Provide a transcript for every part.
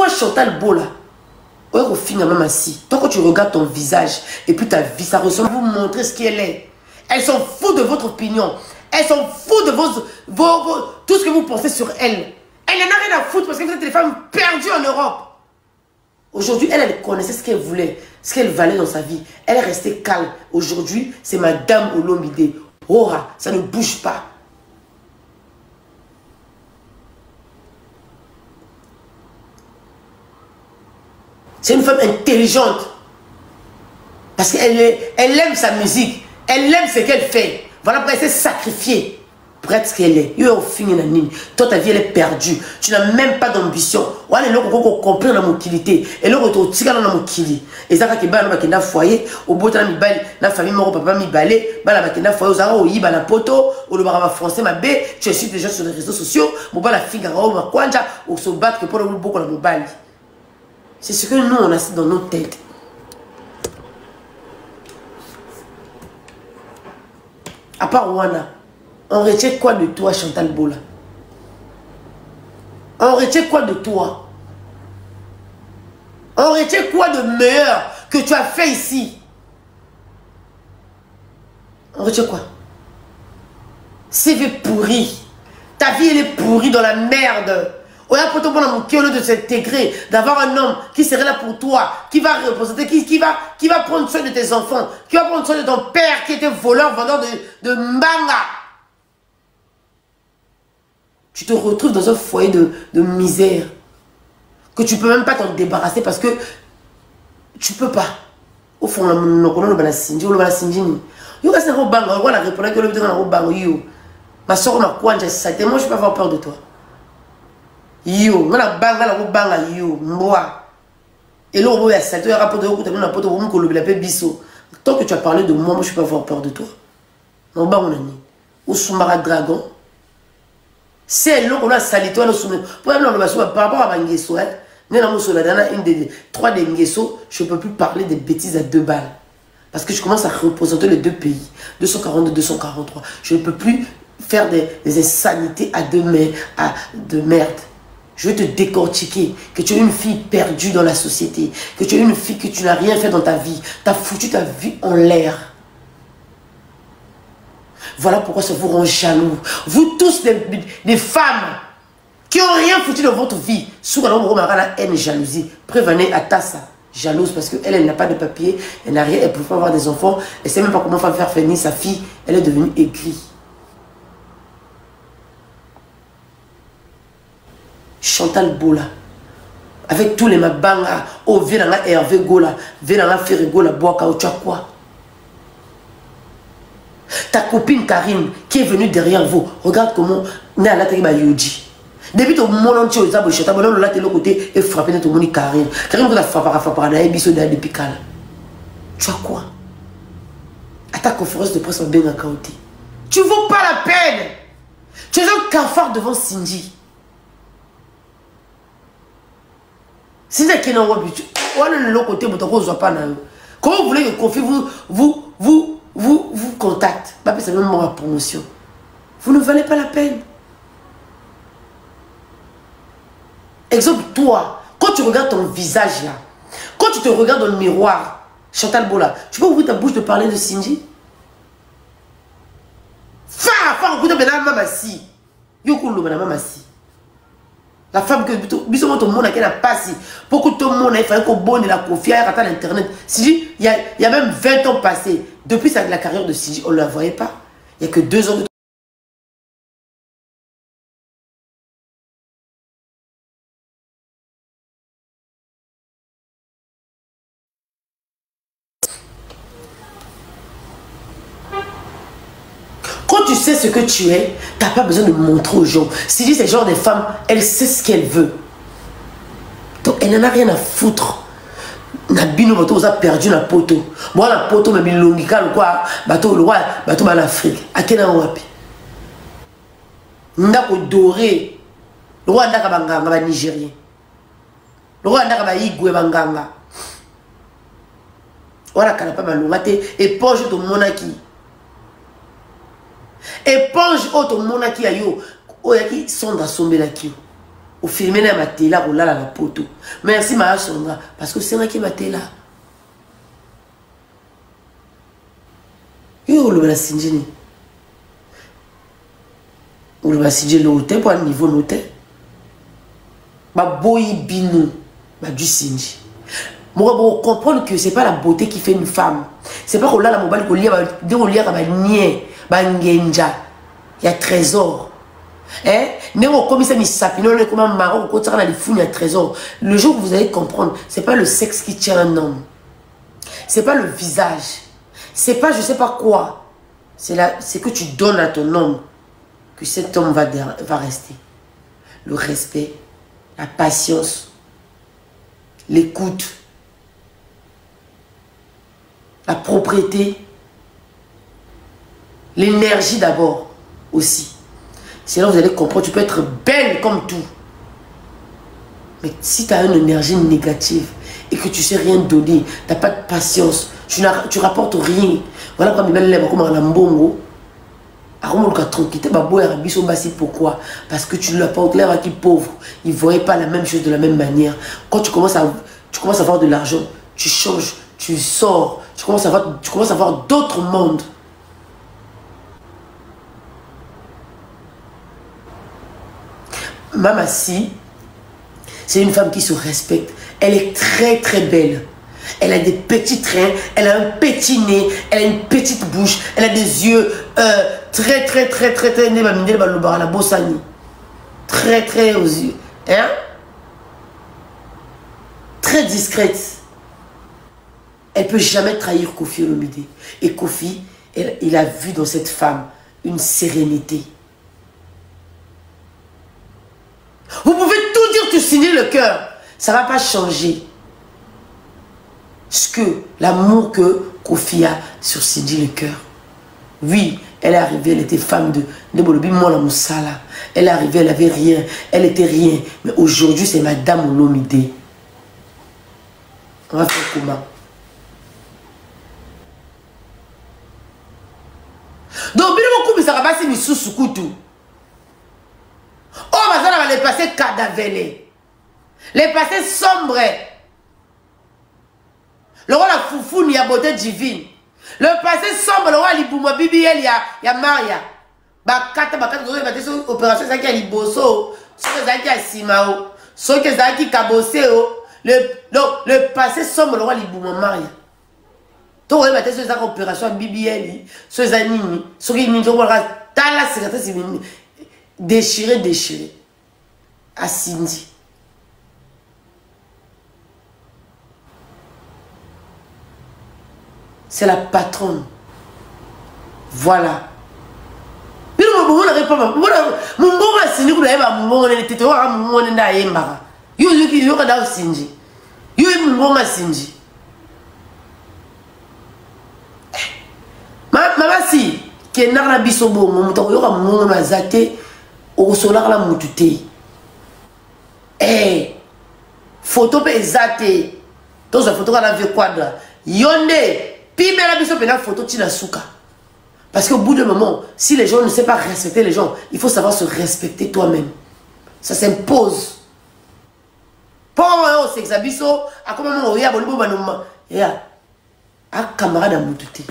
Toi, Chantal Bola, au final, même assis, tant que tu regardes ton visage et puis ta vie, ça ressemble, vous montrer ce qu'elle est. Elle s'en fout de votre opinion. Elle s'en fout de tout ce que vous pensez sur elle. Elle n'en a rien à foutre parce que vous êtes des femmes perdues en Europe. Aujourd'hui, elle connaissait ce qu'elle voulait, ce qu'elle valait dans sa vie. Elle est restée calme. Aujourd'hui, c'est Madame Olomide. Ora, ça ne bouge pas. C'est une femme intelligente. Parce qu'elle aime sa musique. Elle aime ce qu'elle fait. Voilà pourquoi elle s'est sacrifiée pour être ce qu'elle est. Toi, ta vie, elle est perdue. Tu n'as même pas d'ambition. Et là, on comprend la mobilité. Et là, on tire dans la mobilité. Et ça, qui est dans foyer, au bout de la famille, mon papa m'a balé, la foyer, aux arts, au yiba, la poteau, au barama français, ma bé, tu suis déjà sur les réseaux sociaux, mon bas la figaro, ma kwanja, au se battre pour le beaucoup la mobile. C'est ce que nous, on a dans nos têtes. À part Wana, on retient quoi de toi, Chantal Bola? On retient quoi de toi? On retient quoi de meilleur que tu as fait ici? On retient quoi? CV pourri. Ta vie, elle est pourrie dans la merde. Au lieu de s'intégrer, d'avoir un homme qui serait là pour toi, qui va représenter, qui va prendre soin de tes enfants, qui va prendre soin de ton père qui était voleur, vendeur de manga. Tu te retrouves dans un foyer de misère que tu ne peux même pas t'en débarrasser parce que tu ne peux pas. Au fond, ma soeur m'a quoi, moi je peux avoir peur de toi. Yo, ngana banga la banga yo, moi. Et là, on va s'attendre à rapporter au côté de la pote, on va le biso. Tant que tu as parlé de moi, je ne peux pas avoir peur de toi. Non, bah, on a mis. Ou Soumara Dragon. C'est là qu'on a sali toi, nous sommes. Pour exemple, par rapport à Mangeso, une des 3 des Ngeso, je ne peux plus parler des bêtises à 2 balles. Parce que je commence à représenter les 2 pays. 242, 243. Je ne peux plus faire des insanités à 2 de merde. Je vais te décortiquer que tu es une fille perdue dans la société, que tu es une fille que tu n'as rien fait dans ta vie. Tu as foutu ta vie en l'air. Voilà pourquoi ça vous rend jaloux. Vous tous, des femmes qui n'ont rien foutu dans votre vie, souvent la haine et jalousie. Prévenez à Tassa, jalouse parce qu'elle n'a pas de papier, elle n'a rien, elle ne peut pas avoir des enfants, elle ne sait même pas comment faire finir sa fille, elle est devenue aigrie. Chantal Bola, avec tous les mabanga, oh, viens dans la Hervé Gola, viens dans la Ferré Gola, bois tu as quoi? Ta copine Karine qui est venue derrière vous, regarde comment n'a la tête Yoji. Depuis tout le monde entier aux abos, Chantal Bola, là, t'es le côté et frappé tout le monde Karine. Karine, vous la frappé, biso de l'épicale. Tu as quoi? À ta conférence de presse en Ben Akaouti. Tu ne vaux pas la peine. Tu es un cafard devant Cindy. Si c'est qui n'a pas pu, l'autre côté, comment vous voulez que Kofi vous contacte? C'est même moi la promotion. Vous ne valez pas la peine. Exemple, toi, quand tu regardes ton visage là, quand tu te regardes dans le miroir, Chantal Bola, tu peux ouvrir ta bouche de parler de Cindy? La femme que tout le monde n'a pas si. Pour que tout le monde ait fait un bon de la confiance à l'internet. Sidi, il y a même 20 ans passés. Depuis la carrière de Sidi, on ne la voyait pas. Il n'y a que 2 ans de Quand tu sais ce que tu es, tu n'as pas besoin de montrer aux gens. Sidi, c'est le genre de femme, elle sait ce qu'elle veut. Donc, elle n'en a rien à foutre. Nabino bato a perdu la poto. Moi la poto mais bilongika quoi bato le roi bato ba l'Afrique. Akena wapi. Ndako doré. Le roi ndaka banganga ba Nigérien. Le roi ndaka ba Igwe banganga. Voilà kana pas balonga te éponge to monaki. Éponge auto monaki ayo oyaki sonda sombela ki. Au filmé na matela ko lala la poto. Merci ma Sondra parce que c'est moi qui matela. Yo le bala sinjini. Ou le bala sinjini le hôtel pour un niveau l'hôtel. Ba boyi bino ba du sinji. Moi bon comprendre que c'est pas la beauté qui fait une femme. C'est pas qu'on l'a la mobile qu'on lia ba de on lia ba nié ba ngenja. Il y a trésor. Hein? Comme ça, comme un marron, quand on a les fouilles, il y a trésor. Le jour où vous allez comprendre, c'est pas le sexe qui tient un homme. C'est pas le visage. C'est pas je sais pas quoi. C'est que tu donnes à ton homme que cet homme va rester. Le respect, la patience, l'écoute, la propriété, l'énergie d'abord aussi. Sinon, vous allez comprendre, tu peux être belle comme tout. Mais si tu as une énergie négative et que tu ne sais rien donner, tu n'as pas de patience, tu rapportes rien. Voilà pourquoi je me comme un mbongo. Pourquoi? Parce que tu lui apportes l'air qui est pauvre. Il ne voyait pas la même chose de la même manière. Quand tu commences à avoir de l'argent, tu changes, tu sors, tu commences à voir d'autres mondes. Mama Si, c'est une femme qui se respecte. Elle est très très belle. Elle a des petits trains, elle a un petit nez, elle a une petite bouche, elle a des yeux très aux yeux. Hein? Très discrète. Elle ne peut jamais trahir Kofi Olomide. Et Kofi, il a vu dans cette femme une sérénité. Vous pouvez tout dire, tu signes le cœur. Ça ne va pas changer. Ce que l'amour que Kofi a sur Cindy le cœur. Oui, elle est arrivée, elle était femme de Bolobi Mola Moussala. Elle est arrivée, elle n'avait rien. Elle était rien. Mais aujourd'hui, c'est Madame Olomide. On va faire comment? Donc, beaucoup, ça va passer sous Soukoutou. Oh, mais ça va les passer cadavelés. Les passer sombres. Le roi la foufou, il y a beauté divine. Le passé sombre, le roi Libouma Bibi, il y a Maria. Bakata, opération, c'est qui a Liboso. C'est qui a Simao. C'est qui a Kaboseo. Le passé sombre, le roi Libouma Maria. Donc, vous avez cette opération Bibi, ces animes, ceux qui nous ont déchiré. À Cindy. C'est la patronne. Voilà. Mais non, je ne sais pas. Je Mama Si, qui est dans la bisobo, mon temps, il y aura mon azate au solar la moutute. Eh, photo pe zate. Dans la photo, on a vu quadra. Yonde, puis mais la bisobo, la photo, tu la souka. Parce qu'au bout d'un moment, si les gens ne savent pas respecter les gens, il faut savoir se respecter toi-même. Ça s'impose. Pour moi, c'est que ça biso, à comment on y a bon bon ya, à camarade à moutute.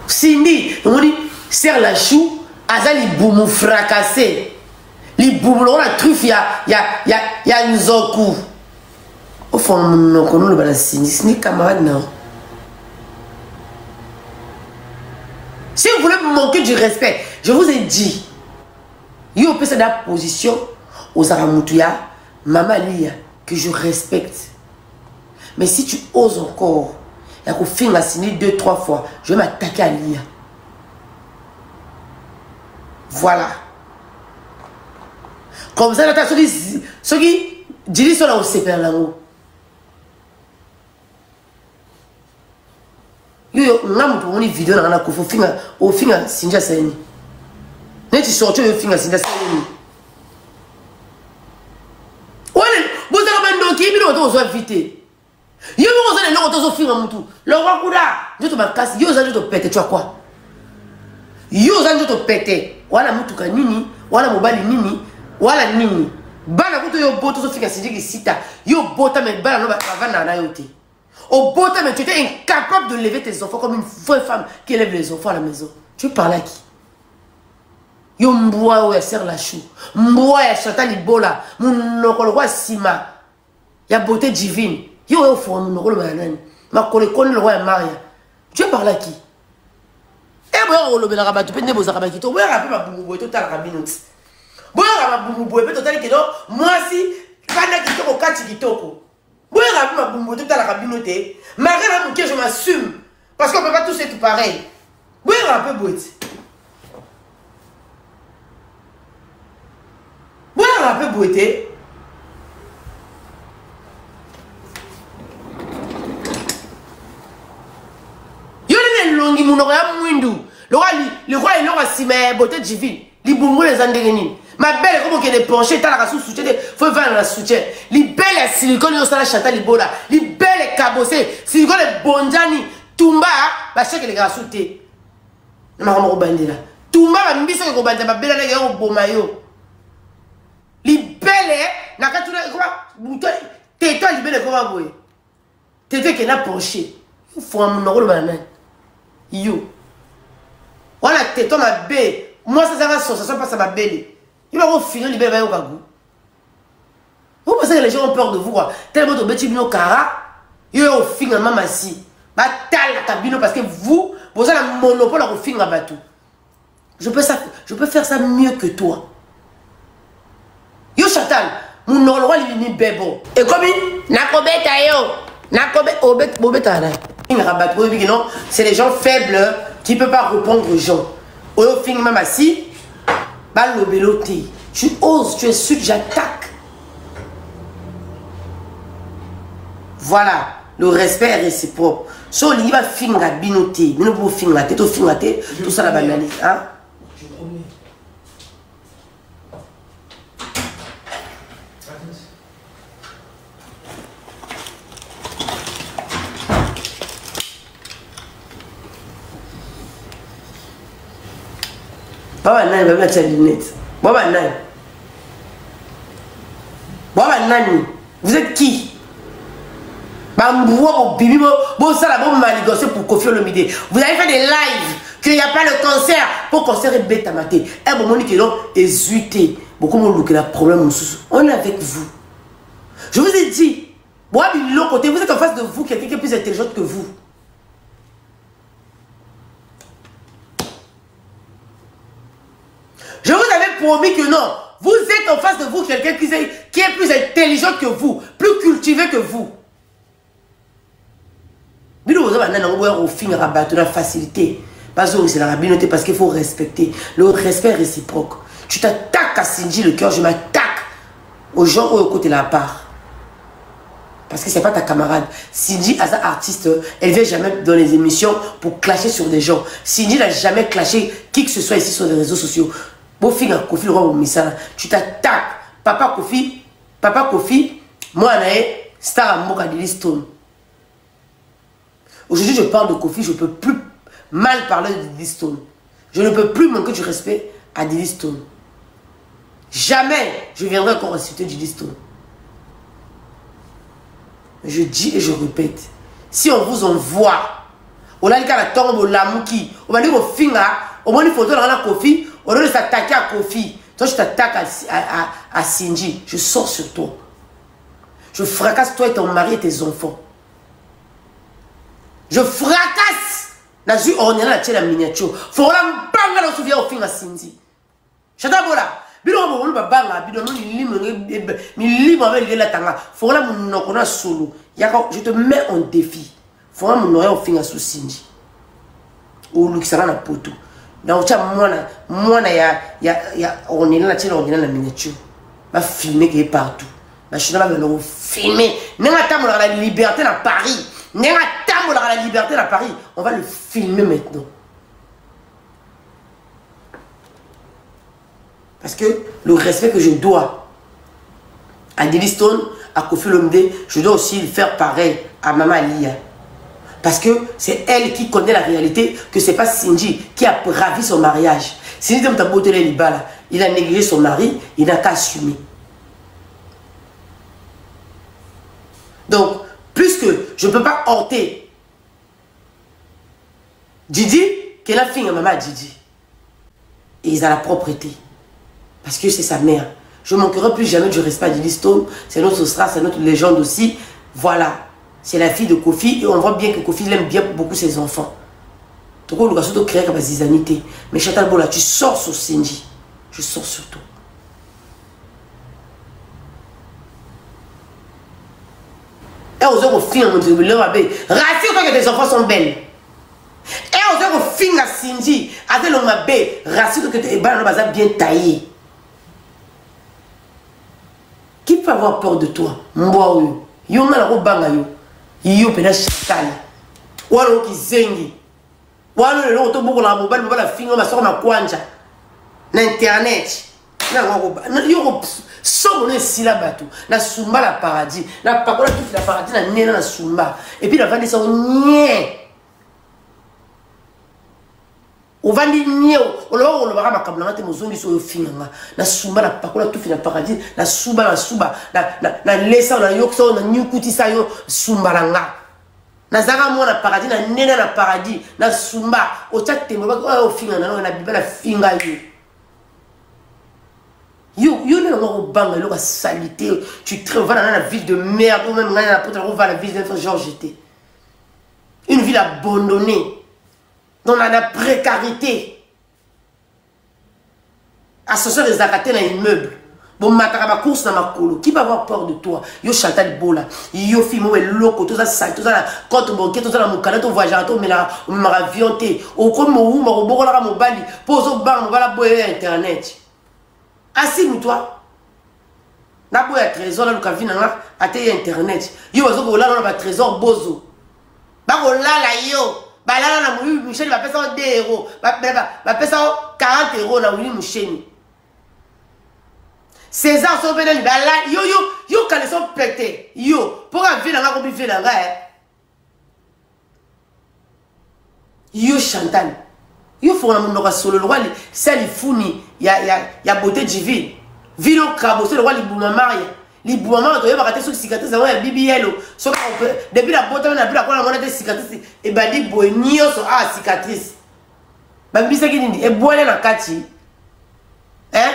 Cindy, on dit, serre la chou, aza li boumou fracassé. Li boumou, on a truffe, il y a une zoku. Au fond, on connaît le balance Cindy, ce n'est camarade, non. Si vous voulez me manquer du respect, je vous ai dit, il y a dans la position aux Aramoutuya, Maman Lia, que je respecte. Mais si tu oses encore, il y a qu'au fin la signer 2-3 fois. Je vais m'attaquer à Lia. Voilà. Comme ça, ceux qui disent sont là au CPR là-haut. Yo, bomoni vidéo na ko fo finga o finga Sinja Seni neti sorti o finga Sinja Seni wale boza ka ndo ki bino to zo vite yo mo zo le to zo finga mutu lo kwa kuda njoto bakasi yo za njoto pete tu quoi yo za njoto pete wala mutu ka nini wala mobali nini wala nini bana kuto yo boto zo finga Sinja ki sita yo bota me bana no ba vana na yo te. Au beau temps, mais tu étais incapable de lever tes enfants comme une vraie femme qui élève les enfants à la maison. Tu parles à qui? Yo mboa ya ser la chou. Mboa ya chata libola. Mon roi sima. Ya beauté divine. Yo yo fo mon roi manani. Ma kole kone le roi Maria. Tu parles à qui? Eh boya o lobela rabatu pe ne boza rabaki to. Boya rappe ma bubu to tala kabinot. Boya ma bubu pe to tala kedo. Moi si kana kitoko kati kitoko. Oui, ma bumbo tout à la cabinoté. Malgré la bouquet, je m'assume. Parce qu'on ne peut pas tous être pareil. Oui, un peu bouette. Oui, un peu bouette. Yo les longi mon oreille mwindu. Le roi il aura si mais beauté divine. Li bumbo les andérenines. Ma belle, comment qu'elle est penchée, t'as la soutien, faut vendre la soutien. Les belles silicone, yo sala chata libola. Les belles cabossées, silicone bonjani, tumba, bah chèque les gars souté. Na mama ko bandela. Tumba ba mbisa ko bandela ba belle na ko bomayo. Les belles, na ka tuna ko buto, této li belle ko ba boye. Této qui n'a penché. Il faut un monoro ba nan. Yo. Voilà této ma belle. Moi ça va ça passe à ma belle. Il va finir les bébés au Gabou. Vous pensez que les gens ont peur de vous quoi? Tellement de bêtises bino cara, il va finir maman si. Bah tal la cabine parce que vous avez un monopole à finir à bateau. Je peux faire ça mieux que toi. Yo Chantal, mon roi il est bébé. Et comme nakobeta yo, nakobeta obeta là. Il rabat non, c'est les gens faibles qui ne peuvent pas répondre aux gens. Au finir maman si. Balobeloté. Tu oses, tu insultes, j'attaque. Voilà, le respect est réciproque. So, il va finir à binoter. Mais nous pouvons finir la tête, tout ça la banalise. Hein? Je promets. Baba Nani va mettre sa lunette. Baba Nani. Baba Nani. Vous êtes qui? Bamboua, bibi, bon ça là, bon maligossé pour Kofi Olomide. Vous avez fait des lives qu'il n'y a pas le cancer. Pour cancer et bête à mater. Eh bon, Monique, non, exulté. Beaucoup de gens qui ont un problème. On est avec vous. Je vous ai dit, moi, de l'autre côté, vous êtes en face de vous, quelqu'un qui est plus intelligent que vous. Je vous avais promis que non. Vous êtes en face de vous quelqu'un qui est plus intelligent que vous, plus cultivé que vous. Mais vous avez un fin rabattre la facilité. Parce que c'est la rabinoté, parce qu'il faut respecter. Le respect réciproque. Tu t'attaques à Sinji le cœur, je m'attaque aux gens au côté de la part. Parce que c'est pas ta camarade. Sinji, as artiste, elle vient jamais dans les émissions pour clasher sur des gens. Sinji n'a jamais clashé qui que ce soit ici sur les réseaux sociaux. Kofi, le roi Moussa, tu t'attaques. Papa Kofi, moi, star à Moka de Stone. Aujourd'hui, je parle de Kofi, je ne peux plus mal parler de Diddy Stone. Je ne peux plus manquer du respect à Diddy Stone. Jamais je viendrai encore insulter Diddy Stone. Je dis et je répète, si on vous envoie, on a dit qu'à la tombe, on l'a mouki, on va dire au finga, on va dire une photo dans la Kofi, on doit s'attaquer à Kofi. Toi, je t'attaque à Sinji. Je sors sur toi. Je fracasse toi et ton mari et tes enfants. Je fracasse. On est là, la miniature. Faut la banga dans souvenir au film à Sinji. Chatabola. Bilo on va banga. Bilo mi libre avec la tanga. Faut la mon a solo. Je te mets en défi. Faut la mon au film à Sinji. Ou l'uxara na poto. Donc, moi, on est là, on est dans la miniature. On va filmer qui est partout. Je suis là, on va filmer. On a la liberté dans Paris. On a Tant qu'on aura la liberté à Paris, on va le filmer maintenant. Parce que le respect que je dois à Diddy Stone, à Koffi Olomide, je dois aussi le faire pareil à Maman Lia. Parce que c'est elle qui connaît la réalité, que c'est pas Sinji qui a ravi son mariage. Sinji, il a négligé son mari, il n'a qu'à assumer. Donc, puisque je ne peux pas horter Didi, qu'elle a fini à Maman Didi. Et ils ont la propreté. Parce que c'est sa mère. Je ne manquerai plus jamais du respect à Diddy Stone. C'est notre star, c'est notre légende aussi. Voilà. C'est la fille de Koffi. Et on voit bien que Koffi aime bien beaucoup ses enfants. Donc on doit créer comme zizanité. Mais Chantal Bola, tu sors sur Sinji. Je sors sur toi. Et aux autres filles, rassure-toi que tes enfants sont belles. Et aux autres filles à Sinji, rassure-toi que tes balles sont bien taillées. Qui peut avoir peur de toi? Moi, yo na la banga yo. Yo pena Chantal. Walo ki zengi. Walo le to boko la mobile mobile fingo ma soko ma kwanja. Na internet. Na ngoko yo so ne sila bato. Na sumba la paradis. Na pakola tout la paradis na nena na sumba. Et puis la vandi so nye. On va dire on le va makabla ngate mozongi so finanga na sumba la pakola tout fina paradis na suba na lesa na yokso na nyukuti sa yo sumba langa na zanga mo na paradis na nena na paradis na sumba o chatte mo ba o finanga na bibela finga yo ne ngo banga lo ka salité tu vas dans la ville de merde ou même dans la porte on va la ville de Georges Jeté, une ville abandonnée dans la précarité. Association des Zakaté dans l'immeuble. Bon, ma course dans ma colo. Qui va avoir peur de toi? Yo Chantal Bola. Yo Fimo et Loco. Tout ça, tout ça, la compte banquier, tout ça, la moucana, tout voyage, tout, mais la maravianté. Au comme mon roux, ma mobali. Pose au bar, on va la boire internet. Assis, toi. La boire trésor, là, le cavine, là, à internet. Yo, là, on a trésor, bozo. Bah, là, yo. Bah là, on a voulu Michel, il va payer ça 2 euros. Va payer ça 40 euros, on a voulu Michel. César, son bénin, bah là, yo, quand ils sont pétés, yo, pour un ville, on a compris, ville, yo, Chantal, yo, faut qu'on a solo, le roi, c'est les fournis, il y a beauté divine. Ville au crabo, c'est le roi, il boum marie. Les boumamans, tu vas rater sur cicatrice, ça va BBL. Depuis la beauté, on a plus la quoi, on a des cicatrices. Et ben, dit, boignon, sur la cicatrice. Ben, c'est qui dit, et boire la kati. Hein?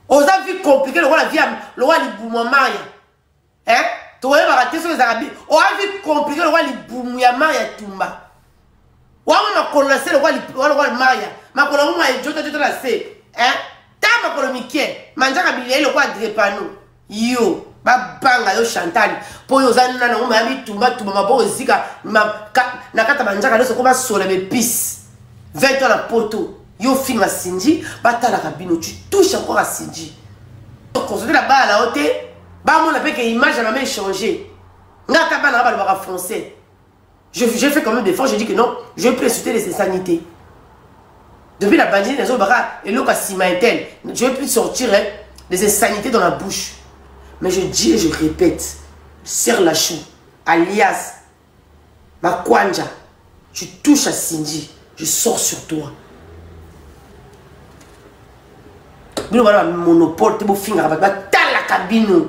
On a vu compliqué le roi, la vie, le roi, les boumamans. Hein? Tu vas rater sur les arabes. On a vu compliqué le roi, les boumamans, Tumba. On a connaissé le roi, le Maria. Ma colombe, je te la sais. Hein? T'as ma colombe, Manjaka Billet, le roi, Drépano. Yo, ba banga yo Chantal. Po yo zana na ngoma yabi tumba ma po zika na kata banjaka leso ko ba sola be pis. 20 ans la poto. Yo finga Sinji, ba tala kabino tu touches encore à Sinji. Consulter la bas à la hauteur, ba mon appelle que image a même changé. Nga ka ba na ba le français. Je fais quand même des efforts, je dis que non, je vais plus insulter les insanités. Depuis la bandine les autres et l'eau ka simaïtel, je vais plus sortir les insanités dans la bouche. Mais je dis et je répète, Serre Lachou, alias Makwanja, tu touches à Sinji, je sors sur toi. Mais voilà, monopole, tu es beau finger, tu la cabine.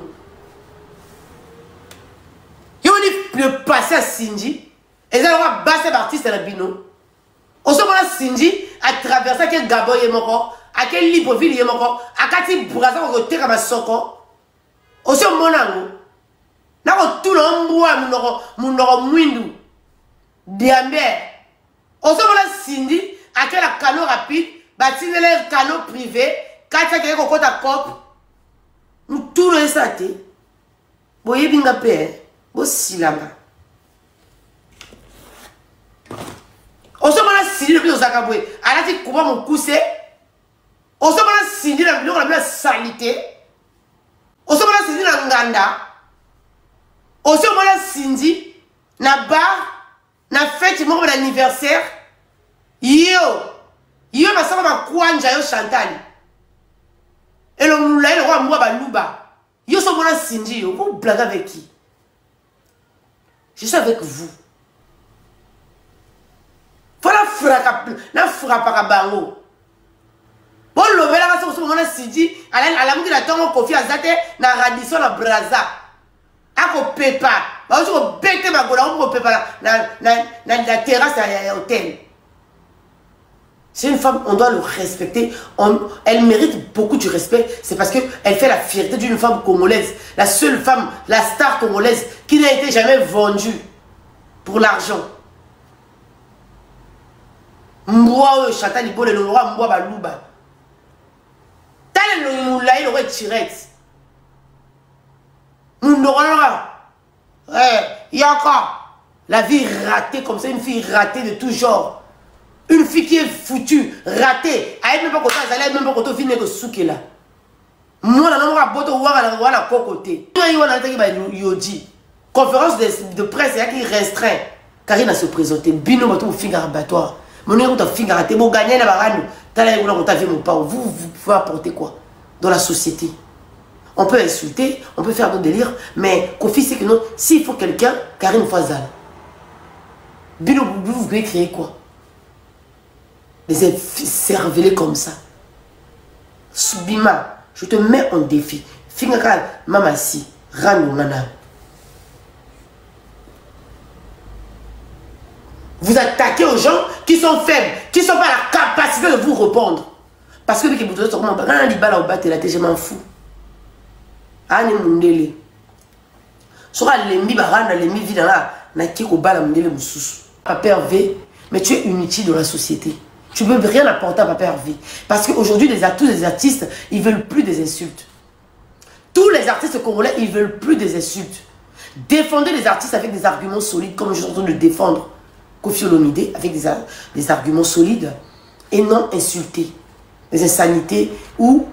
Il y a passer à Sinji, et ça va passer l'artiste à la bino. On se voit Sinji à traverser quel Gabon est mort, à quel Libreville est mort, à quel Brazza on retire à ma soko. Aussi mon ango, na ko tout le monde munoro mwindu diambe. Aussi mon Cindy à quel canot rapide, bâtir les canaux privés, quand ça quelque chose à cop, nous tout le saté. Boye binga pe, bo silanga. Aussi mon Cindy le plus zakabwe, à la ti coupa mon coussé. Aussi mon Cindy la salité. Aussi on a Cindy na nganda. Aussi on a Cindy na bar Na fête mon anniversaire. Yo basama ba kwanja yo Chantal. Et le roi moi baluba. Yo so mona Cindy yo, vous blaguez avec qui? Je suis avec vous. Voilà frappa bango. Bon le vela ka so mona Cindy, ala muki na tongo kofi azate na radisson na braza. Ako pepa. Ba ko bete ba gola ko pepa na terrasse à hôtel. C'est une femme, on doit le respecter. Elle mérite beaucoup du respect. C'est parce qu'elle fait la fierté d'une femme congolaise. La seule femme, la star congolaise, qui n'a été jamais vendue pour l'argent. Mboa Chantal Ibole, le roi Mboa Balouba. Tal le moulay, le roi Tirex. Il y a encore la vie ratée comme ça, une fille ratée de tout genre. Une fille qui est foutue, ratée. Elle même pas content, elle même pas content, elle n'est que souke là. Moi, je n'ai pas de côté. Conférence de presse, il y a qui restreint. Car il a se présenté. Bino, tu finger abattoir. Mon nom est finger raté. Vous gagnez la barane. Vous pouvez apporter quoi dans la société? On peut insulter, on peut faire d'autres délires, mais Kofi, c'est que non, s'il faut quelqu'un, Karine Fazal. Bino, vous pouvez créer quoi? Les cervelés comme ça. Subima, je te mets en défi. Fingakal, mamasi, ranou nana. Vous attaquez aux gens qui sont faibles, qui n'ont pas la capacité de vous répondre. Parce que vous êtes comment je m'en fous. Anne Mundele. Sera l'ennemi barana, l'ennemi vidana, n'a qui au bal Mundele Moussous. Papa Hervé, mais tu es inutile dans la société. Tu ne peux rien apporter à Papa Hervé. Parce qu'aujourd'hui, tous les artistes, ils ne veulent plus des insultes. Tous les artistes congolais, ils ne veulent plus des insultes. Défendez les artistes avec des arguments solides, comme je suis en train de défendre Koffi Olomide, avec des arguments solides, et non insulter. Des insanités ou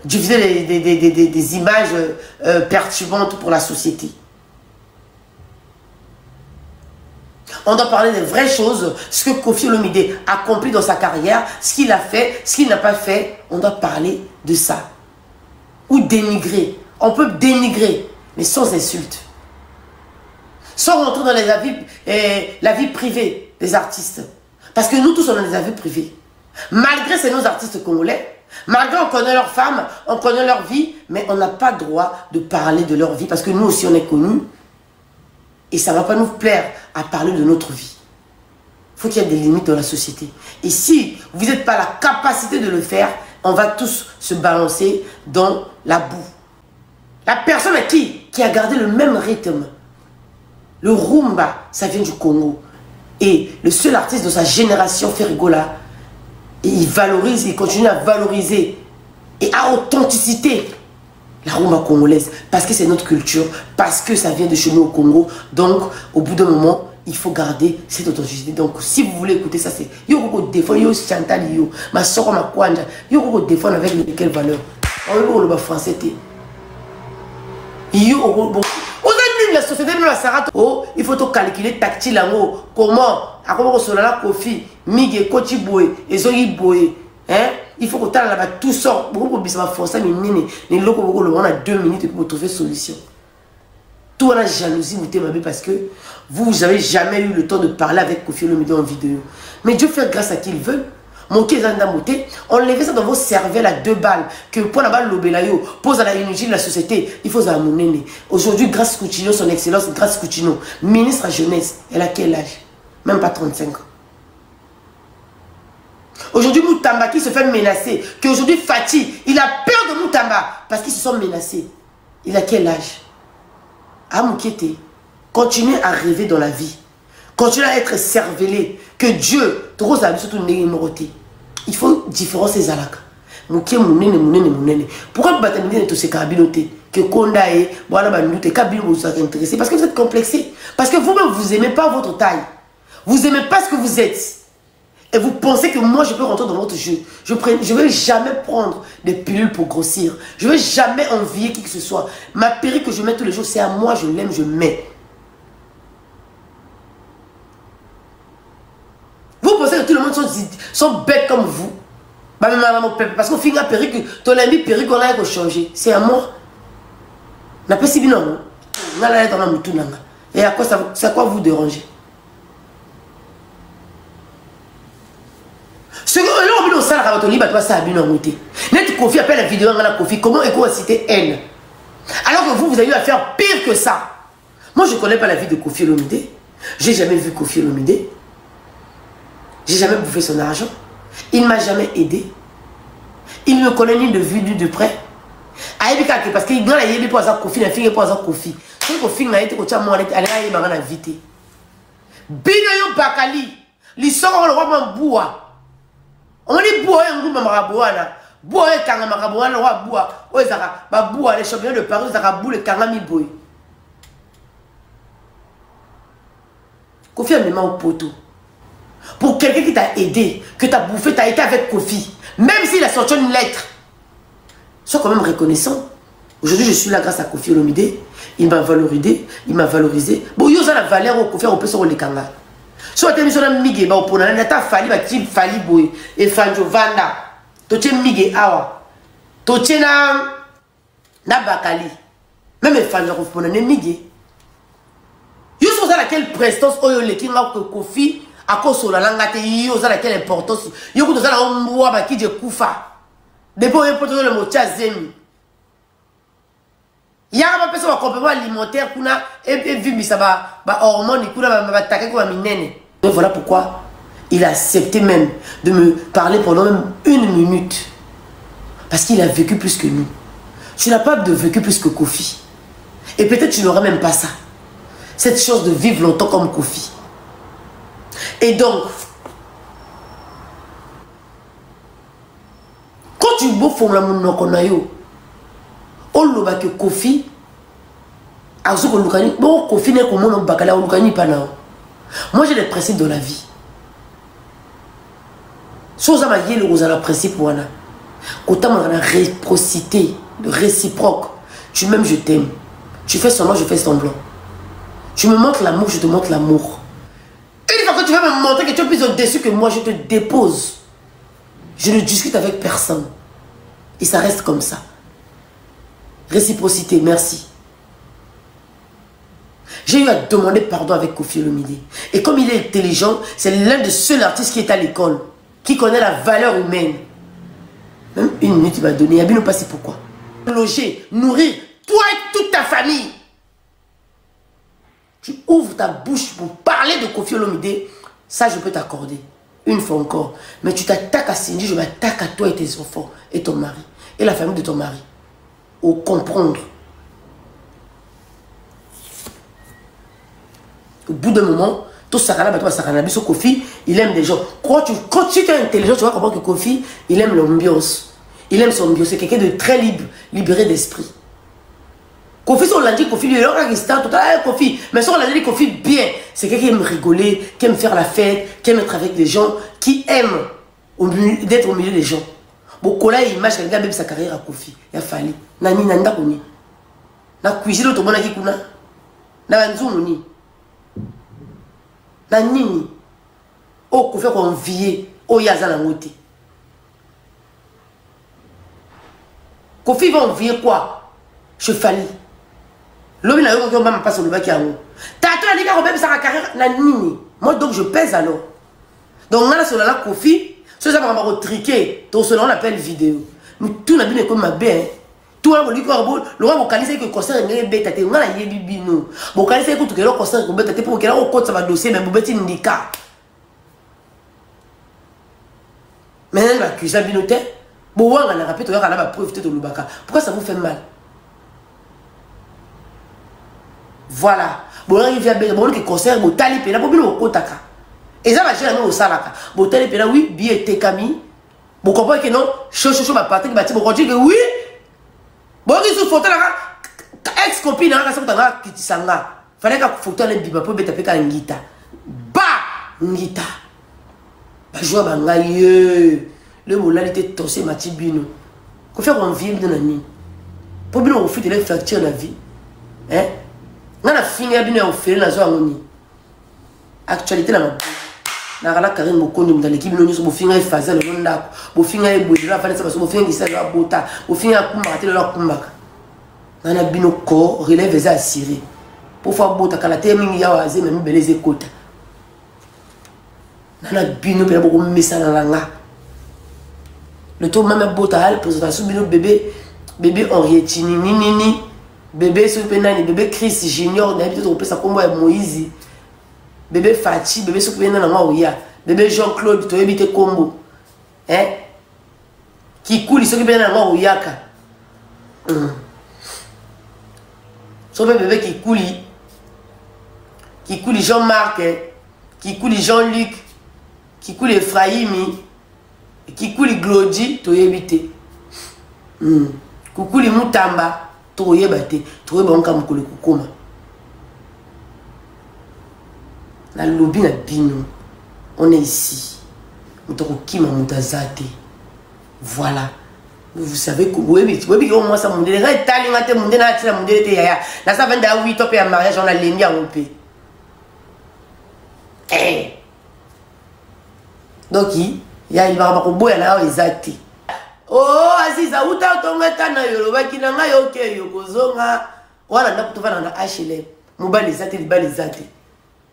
diffuser des images perturbantes pour la société. On doit parler des vraies choses, ce que Koffi Olomide a accompli dans sa carrière, ce qu'il a fait, ce qu'il n'a pas fait. On doit parler de ça. Ou dénigrer. On peut dénigrer, mais sans insulte. Sans rentrer dans la vie privée des artistes. Parce que nous tous, on a des avis privés. Malgré ces nos artistes congolais, malgré on connaît leurs femmes, on connaît leur vie, mais on n'a pas le droit de parler de leur vie. Parce que nous aussi, on est connus. Et ça ne va pas nous plaire à parler de notre vie. Il faut qu'il y ait des limites dans la société. Et si vous n'êtes pas la capacité de le faire, on va tous se balancer dans la boue. La personne qui a gardé le même rythme, le rumba, ça vient du Congo. Et le seul artiste de sa génération, Fergola, et il valorise, il continue à valoriser et à authenticité la rumba congolaise, parce que c'est notre culture, parce que ça vient de chez nous au Congo. Donc, au bout d'un moment, il faut garder cette authenticité. Donc, si vous voulez écouter ça, c'est yo koko défendre, yo Chantal, yo ma soro ma kwanja, yo koko défendre avec quelle valeur? On le français té. Yo bon. La société de la Sarate, oh, il faut tout calculer tactile comment à comment on la Kofi, Miguel, Kochiboué, et Zoyi Boué, hein? Il faut que tu là-bas tout sort. Beaucoup de gens forcer mais locaux on a 2 minutes pour trouver solution. Tout la jalousie vous t'aimez parce que vous n'avez jamais eu le temps de parler avec Koffi Olomide en vidéo. Mais Dieu fait grâce à qui il veut. Enlevez ça dans vos cervelles à 2 balles. Que pour la balle l'obélayo pose à la unité de la société. Il faut ça monnaie. Aujourd'hui, grâce Coutinho, son excellence, grâce Coutinho, ministre à jeunesse, elle a quel âge? Même pas 35 ans. Aujourd'hui, Moutamba qui se fait menacer. Qu'aujourd'hui, Fati, il a peur de Moutamba parce qu'ils se sont menacés. Il a quel âge? À Moukete, continuez à rêver dans la vie. Continuez à être cervelé. Que Dieu, il faut différencier les alaka. Pourquoi vous battez tous ces cabinotés? Que Kondae, voilà, vous êtes intéressé. Parce que vous êtes complexé. Parce que vous-même, vous n'aimez pas votre taille. Vous n'aimez pas ce que vous êtes. Et vous pensez que moi, je peux rentrer dans votre jeu. Je ne vais jamais prendre des pilules pour grossir. Je ne vais jamais envier qui que ce soit. Ma perruque que je mets tous les jours, c'est à moi, je l'aime, je mets. sont bêtes comme vous. Parce qu'on finit à perruque, ton ami perruque, on a changer. C'est à moi. N'a pas si bien non. Et à quoi ça quoi vous déranger? Ce que l'on dit au salaire à votre libre, toi ça a bien monté. Net Kofi appelle la vidéo à Kofi. Comment est-ce citer haine? Alors que vous avez eu à faire pire que ça. Moi je ne connais pas la vie de Kofi Olomide. J'ai jamais vu Kofi Olomide. J'ai jamais bouffé son argent. Il ne m'a jamais aidé. Il ne me connaît ni de vue ni de près. Parce qu'il y a des gens qui ont fait Kofi. Si Kofi a été coaché à moi, il a vite. Binayo Bakali. L'histoire le roi Mamboua. On dit boua un groupe Maraboana. Boua et Kanga Maraboana, le roi Boua. Boua, les champions de Paris, ça a boule et Kangami Boy. Kofi a mis au poteau. Pour quelqu'un qui t'a aidé, que t'as bouffé, t'as été avec Kofi. Même s'il a sorti une lettre. Sois quand même reconnaissant. Aujourd'hui, je suis là grâce à Kofi Olomide. Il m'a valorisé. Il m'a valorisé. Bon, il y a la valeur au Kofi, on peut se rendre les Kanga. So tu as mis sur la migue, bah pour n'aller ta fali, bah tu fali boy et fanjo vanda. Tu tiens migue awa. Tu tiens na bakali. Même fanjo pour n'aller migue. Yo so ça laquelle prestance oyo le kinga ko Kofi à cause de la langue te yo ça laquelle importance. Yo ko ça la omboa ba ki je kufa. Depuis on peut le mot tchazemi. Il y a un peu de complément alimentaire kuna et vu ça ba hormone kuna ba taquer comme minene. Donc voilà pourquoi il a accepté même de me parler pendant même 1 minute. Parce qu'il a vécu plus que nous. Tu n'as pas de vécu plus que Kofi. Et peut-être tu n'auras même pas ça. Cette chose de vivre longtemps comme Kofi. Et donc, quand tu bouffes la monokonayo, on loba que Kofi, azuko lukani, bon Kofi n'est comme on bakala lukani panao. Moi j'ai des principes de la vie. Chose à ma yé le rosala principe wana. Quand on a la réciprocité, le réciproque. Tu m'aimes, je t'aime. Tu fais semblant, je fais semblant. Tu me montres l'amour, je te montre l'amour. Une fois que tu vas me montrer que tu es plus au-dessus que moi, je te dépose. Je ne discute avec personne. Et ça reste comme ça. Réciprocité, merci. J'ai eu à demander pardon avec Kofi Olomide. Et comme il est intelligent, c'est l'un des seuls artistes qui est à l'école, qui connaît la valeur humaine. Même 1 minute, il m'a donné. Il a bien passé pourquoi. Loger, nourrir, toi et toute ta famille. Tu ouvres ta bouche pour parler de Kofi Olomide, ça je peux t'accorder. Une fois encore. Mais tu t'attaques à Cindy, je m'attaque à toi et tes enfants, et ton mari, et la famille de ton mari. Au comprendre. Au bout d'un moment, tout Sarana, Kofi, il aime des gens. Quand tu es intelligent, tu vas comprendre que Kofi, il aime l'ambiance. Il aime son ambiance. C'est quelqu'un de très libre, libéré d'esprit. Kofi, si on l'a dit, Kofi, il est restant tout à l'heure, Kofi. Mais si on l'a dit, Kofi, bien. C'est quelqu'un qui aime rigoler, qui aime faire la fête, qui aime être avec des gens, qui aime d'être au milieu des gens. Bon, là, il image quelqu'un même sa carrière à Kofi. Il a fallu. Nani, nanda, koni. Na cuisine, tout le monde a dit, kuna. Na banzou, ni. Na nini. Oh, Kofi, qu'on vie. Oh, yaza la moté. Kofi va envier quoi? Chefali. L'homme il a eu même pas sur le bac à vous. Tato a dit qu'il même sa carrière na nini. Moi donc je pèse alors. Donc on a sur la Kofi, ce ça va retriquer. Donc cela on appelle vidéo. Nous tout n'a bien comme ma bien. Tout le monde le roi vocaliser que concert est bête on a la yebibi nous. Vocaliser que tout que le concert est bête pour que là on compte ça va dossier mais bobeti ndika. Maintenant la cuisine binoté. Bon on a rappelé toi on a la preuve de Lubaka. Pourquoi ça vous fait mal? Voilà. Bon, il vient bien. Bon, le concert, bon, tali pena, bon, au kotaka. Et ça va gérer au salaka. Bon, tali pena, oui, bien été Camille. Bon, comprenez que non, chaud, ma partie, bah, bon, on dit que oui. Bon, il se photo là, ex-copine, là, ça va, qui t'sanga. Fallait qu'à photo les biba pour taper qu'à ngita. Bah, ngita. Bah, joie, bah, ngaye. Le mot là, il était tossé, ma tibino. Qu'on fait un vie de l'année. Pour bien, on fait des fractures de la vie. Hein? On a fini à bien faire la zone. Actualité là. nakala Karine Mokondi dans l'équipe nous sommes finir phase le ndako bo finir eboye la fane ça bo finir ça la bota bo finir kumba te la kumbaka nana bino ko relève za assuré pour faire bota kala te mingi ya waze même beleze kota nana bino pe bo mesa na langa le tour même bota al présentation bino bébé Henriette nini bébé Sopenani bébé Chris Junior d'habitude on peut ça combo Moïse bébé Fati bébé Sopenani na Maouya bébé Jean-Claude to ebite combo qui coule ce qui bien na Maouya ka so bébé qui coule Jean-Marc qui coule Jean-Luc qui coule Ephraimi qui coule Glody to ebite Kukuli Mutamba Toye Bate Toye Banka Mukule Kukoma La lobby na bino. On est ici. Mutokima Mutazate. Voilà. Vous savez que oui, au moins ça monde les retali ngate monde na tila monde te yaya. La ça vend à 8 ans et mariage on a lendi à mon pays. Donc il va pas boya na ezati. Oh, Aziza, uta tongeta na Yoruba kinanga yoke yokozonga. Wala ndakutova na HLM. Mobali zate libali zate.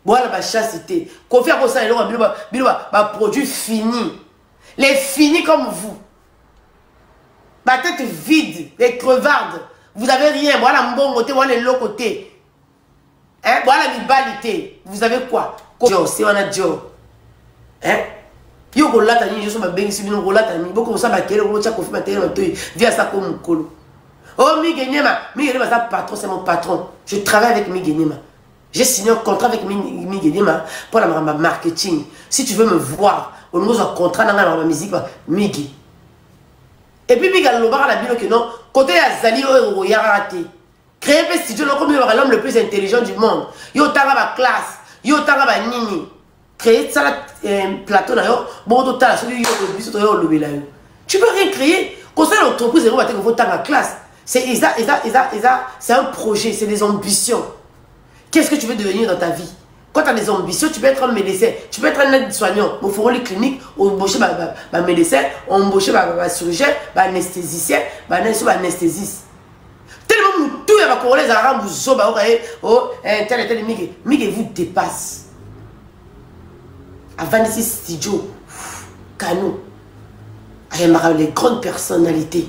Voilà ba chasteté. Confia ko ça ba produit fini. Les finis comme vous. Ma tête vide, les crevardes. Vous avez rien. Voilà mon côté, voilà l'autre côté. Hein? Voilà l'ibalité. Vous avez quoi? Joe, c'est on a Joe. Hein? Yo ko lata ni joso ba bengi sibino ko lata ni boko sa ba kele ko cha ko fima tele to via ça comme kolo. Oh Migenema ça patron, c'est mon patron. Je travaille avec Migenema. J'ai signé un contrat avec Migenema pour la marketing. Si tu veux me voir, on nous a un contrat dans la musique Migi. Et puis Miga Lobara la bilo que non, côté Azali o yarate. Créer un studio comme l'homme le plus intelligent du monde. Yo tanga ba classe, yo tanga ba nini. Créer ça plateau d'ailleurs, bon total tu peux rien créer. Conseil l'entreprise classe. C'est un projet, c'est des ambitions. Qu'est-ce que tu veux devenir dans ta vie? Quand tu as des ambitions, tu peux être un médecin, tu peux être un aide-soignant. Il faut aller clinique, embaucher un médecin, embaucher un chirurgien, un anesthésicien, un anesthésiste. Tellement tout est congolais à Rambouzo, tel Miguel vous dépasse. Avant ici studio, Kano, les grandes personnalités.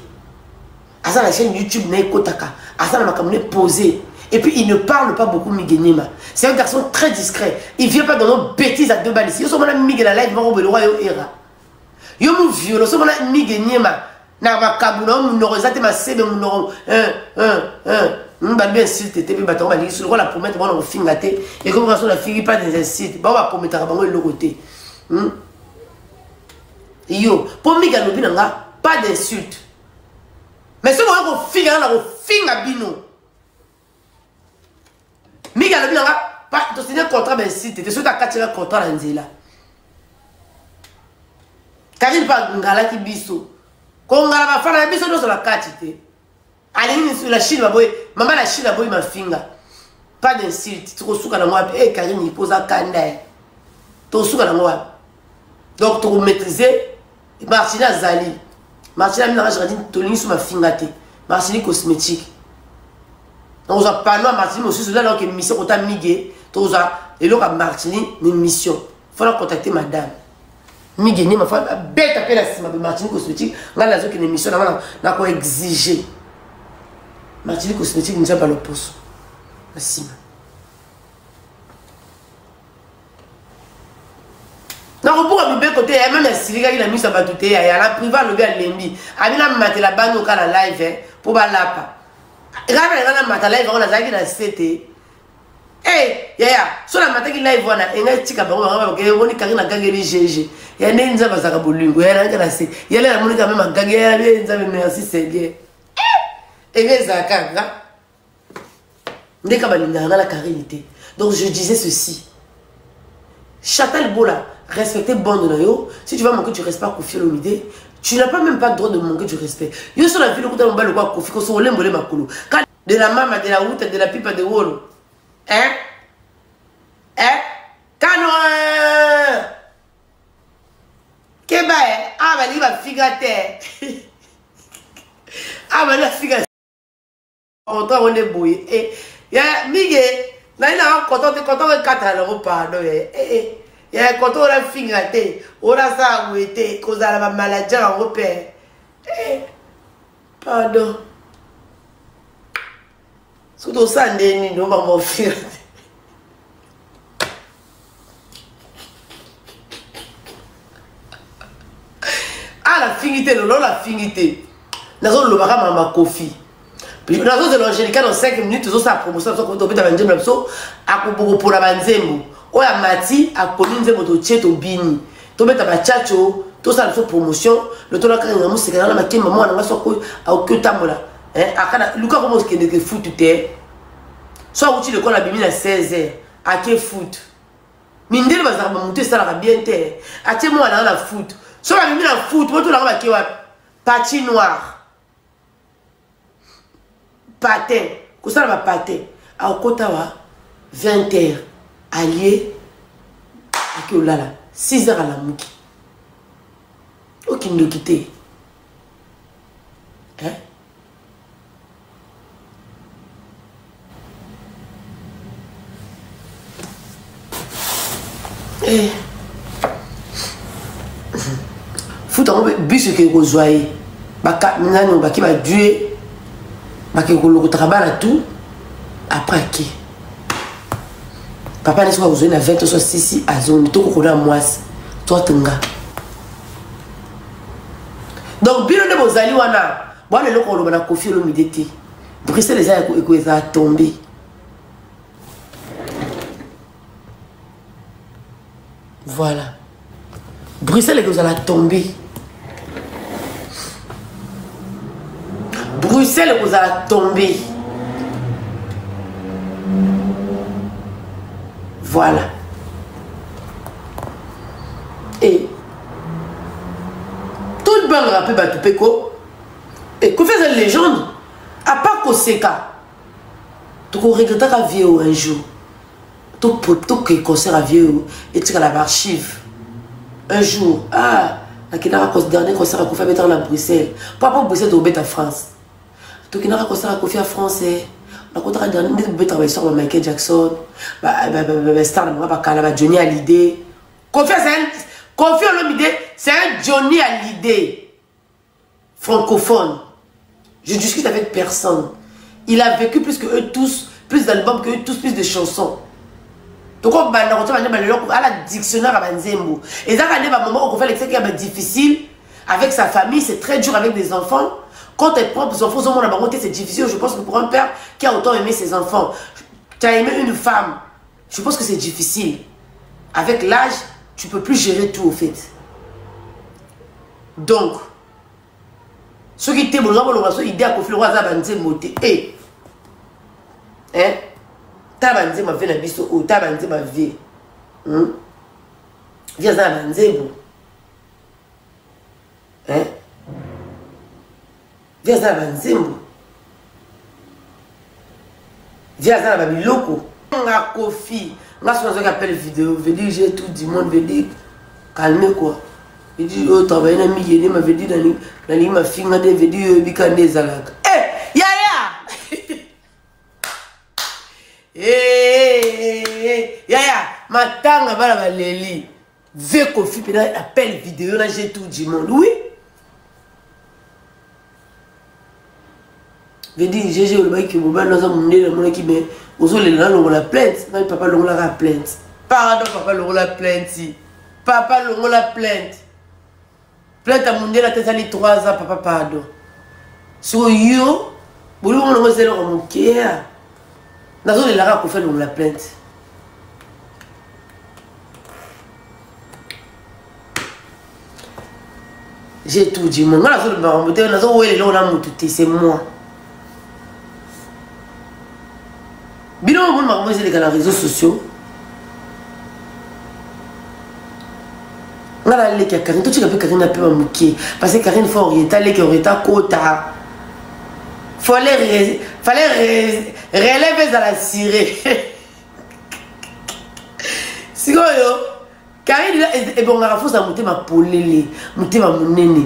À ça la chaîne YouTube n'est Kotaka, à ça la makamune posé. Et puis il ne parle pas beaucoup Migenema. C'est un garçon très discret. Il vient pas dans nos bêtises à deux balles ici. Yo so mona Miguel la live va le roi yo era. Yo mu violo so mona Migenema na makabuna mu no rezate ma sebe mu no bien insulte te ba to ba li sur la promettre bon on fingaté et comme ça la fille pas des insultes ba va promettre ba le côté yo pour Miguel lobi nanga pas d'insulte mais ce qu'on finga na ko finga bino Miguel lobi nanga pas to signer contrat ben insulte te sur ta katira contrat la nzela Karine pas ngala ki biso ko ngala ba fana biso do sur la katite. Allez, sur la Chine, maman la Chine, ma finga. Pas d'insulte. Tu as souka dans moi. Eh, Karine, il pose un canard. Tu as souka dans moi. Donc, tu as maîtrisé. Martina Zali. Martina Mina Radin, tu as sur ma finga. Martina cosmétique. Donc, on a parlé à Martina aussi. C'est là que mission, on t'a migué. Tu as et là, Martina, une mission. Il faut contacter madame. Migué, ma femme, bête appelle la Martina cosmétique. Là, la zone qui est une mission, on a exigé. Martinique cosmétique nous a pas le pouce. Merci. Non, pour un bébé côté, même si il a mis sa batoute, il a la privé le bien l'ennemi. Il a mis la bande au cas la live pour balapa. Il a mis la live, on a zagi la CT. Eh, yaya, sur la matin qu'il live, on a un petit cabaret, on a carré la gagné les GG. Il y a un nza bazaka bolungo, il y a un cassé. Il y a la monica même à gagner, il y a un merci, c'est bien. Et bien, ça la carité. Donc, je disais ceci. Chantal Bola, respectez bande de yo. Si tu vas manquer du respect à Kofi Olomide, tu n'as pas même pas le droit de manquer du respect. Yo sur la ville où tu as un bal ou Kofi, qu'on soit olé makolo. De la mama, de la route, de la pipe de wolo. Hein? Hein? Cano! ah bah il va figate ah bah la figate on est bouillé et ya mige na ina content de 4 € pardon ya content la figate ora sa wete kozala ba maladie européen pardon surtout ça ndeni no ba mo figate la finité, la finité. Nous avons le barama ma coffee. Puis nous avons l'angélica dans 5 minutes, nous avons sa promotion, nous avons fait un peu pour la banzembo. On a mati, à Colin Zembo, to tchet au bini. Tu mets ta chacho, tout ça, nous promotion. Le temps que nous avons fait, nous avons fait maman, nous avons fait à aucun tamola. Lucas, comment est-ce que foot tu t'es? Soit où tu le connais, la bimine à 16h, à quel foot? Mindel va monter ça, la bien terre. À quel moment, la foot? Si on a mis dans le foot, on a mis parti noir. Patin. Comme ça, on a patin. À Okotawa, 20h. Allié. À Kiolala. 6h à la mouki. Aucune de quitter. Hein? Eh. Foot en bus que vous voyez, baka nani baki ba dué, baki ko le travail tout après qui papa n'est pas besoin de 20 soit 6 à zone to ko na mwasi toi tenga donc bino de bozali wana bwana loko lo bana kofi lo midete Bruxelles les a ko za tomber voilà Bruxelles vous allez tomber. Bruxelles vous allez tomber. Voilà. Et tout le monde rappelle Batupeko. Et que fait cette légende? À part Koseka, tu regrettes ta vie un jour. Tout que concert à vieux et tu as l'archive. Un jour, le dernier concert à Kofi à mettre en Bruxelles. Papa Bruxelles de Robert à France. Tu as un concert à Kofi à France. On a dernier de sur Michael Jackson. Star de Johnny Hallyday. Kofi c'est un Johnny Hallyday. Francophone. Je discute avec personne. Il a vécu plus que eux tous, plus d'albums que eux tous, plus de chansons. Donc, on a la dictionnaire à Banzembo. Et ça, un moment où on fait l'excès qui est difficile avec sa famille, c'est très dur avec des enfants. Quand tes propres enfants sont à la c'est difficile. Je pense que pour un père qui a autant aimé ses enfants, tu as aimé une femme, je pense que c'est difficile. Avec l'âge, tu ne peux plus gérer tout au fait. Donc, ceux qui t'aiment, ils ont idée à confier le roi à Banzembo. Et, hein? Tabanze ma vie na biso o tabanze ma vie via za banzebo via za banzebo via za ba biloko nga Kofi nga so ça appelle vidéo veut dire j'ai tout du monde veut dire calmer quoi veut dire oh travailler na miyene ma veut dire dans ma finga de veut dire bikande zalaka Yaya, matanga bala baleli. Ve Kofi pena appel vidéo là j'ai tout du monde. Oui. Veut dire j'ai le mec qui me bat dans un monde le monde qui me ozo le là la plainte. Non papa le la plainte. Pardon papa le la plainte si. Papa le la plainte. Plainte à monde la tête ali 3 ans papa pardon. So yo, bolu on le zéro mon cœur. Dans le lara qu'on fait la plainte. J'ai tout dit. Mon gars, c'est moi. Bilan, on m'a dit les réseaux sociaux. On a les Karine, tout ce que Karine a pu m'amouquer. Parce que Karine faut orienter, qui orienter quota. Fallait relever à la cirée. Si vous Karine là et bon la force à monter ma polele monter ma monene